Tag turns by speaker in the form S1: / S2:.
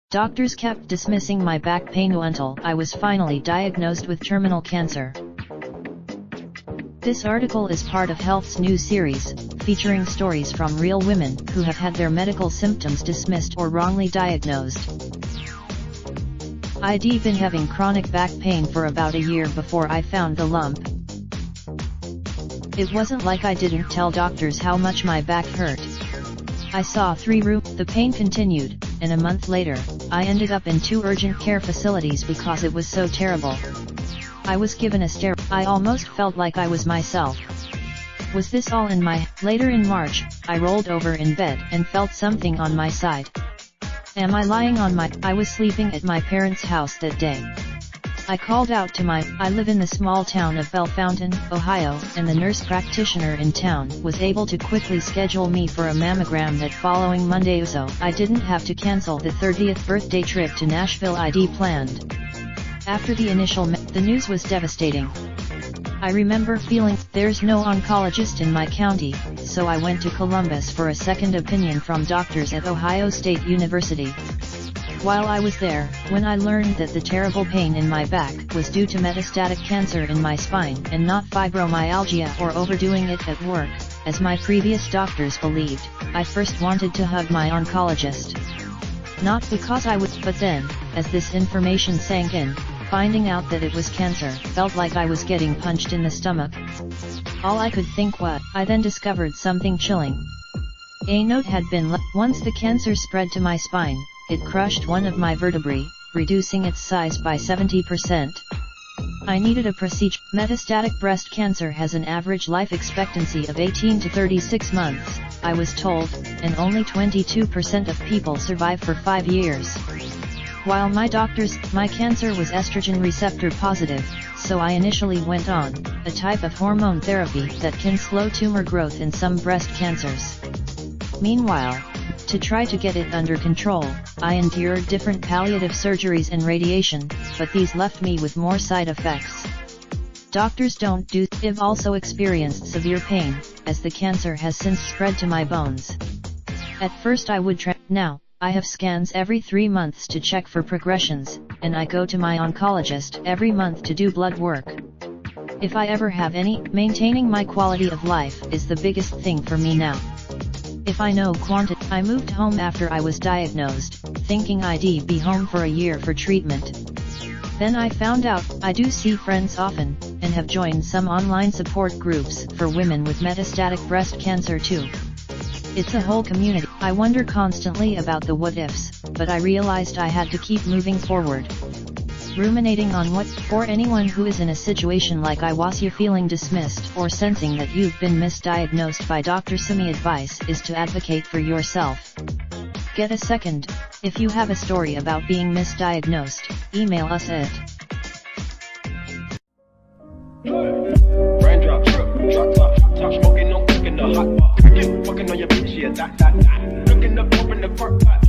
S1: Doctors kept dismissing my back pain until I was finally diagnosed with terminal cancer. This article is part of Health's new series, featuring stories from real women who have had their medical symptoms dismissed or wrongly diagnosed. I'd been having chronic back pain for about a year before I found the lump. It wasn't like I didn't tell doctors how much my back hurt. I saw 3 rooms. The pain continued, and a month later, I ended up in 2 urgent care facilities because it was so terrible. I was given a steroid. I almost felt like I was myself. Was this all in my... Later in March, I rolled over in bed and felt something on my side. Am I lying on my... I was sleeping at my parents' house that day. I called out to my... I live in the small town of Bellefontaine, Ohio, and the nurse practitioner in town was able to quickly schedule me for a mammogram that following Monday, so I didn't have to cancel the 30th birthday trip to Nashville I'd planned. After the initial the news was devastating. I remember feeling, there's no oncologist in my county, so I went to Columbus for a second opinion from doctors at Ohio State University. While I was there, when I learned that the terrible pain in my back was due to metastatic cancer in my spine and not fibromyalgia or overdoing it at work, as my previous doctors believed, I first wanted to hug my oncologist. Not because I was, but then, as this information sank in, finding out that it was cancer felt like I was getting punched in the stomach. All I could think was, I then discovered something chilling. A note had been left. Once the cancer spread to my spine, it crushed one of my vertebrae, reducing its size by 70%. I needed a procedure. Metastatic breast cancer has an average life expectancy of 18 to 36 months, I was told, and only 22% of people survive for 5 years. While my cancer was estrogen receptor positive, so I initially went on a type of hormone therapy that can slow tumor growth in some breast cancers. Meanwhile, to try to get it under control, I endured different palliative surgeries and radiation, but these left me with more side effects. Doctors don't do. I've also experienced severe pain, as the cancer has since spread to my bones. At first I would now, I have scans every 3 months to check for progressions, and I go to my oncologist every month to do blood work. If I ever have any, maintaining my quality of life is the biggest thing for me now. If I know I moved home after I was diagnosed, thinking I'd be home for a year for treatment. Then I found out, I do see friends often, and have joined some online support groups for women with metastatic breast cancer too. It's a whole community. I wonder constantly about the what-ifs, but I realized I had to keep moving forward. Ruminating on what, for anyone who is in a situation like I was, you're feeling dismissed or sensing that you've been misdiagnosed by Dr. Simi, advice is to advocate for yourself. Get a second. If you have a story about being misdiagnosed, email us at
S2: Raindrop, drop top smoking, no cooking the hot pot. Fucking on your bitch, yeah, that. Looking up, open the park pot.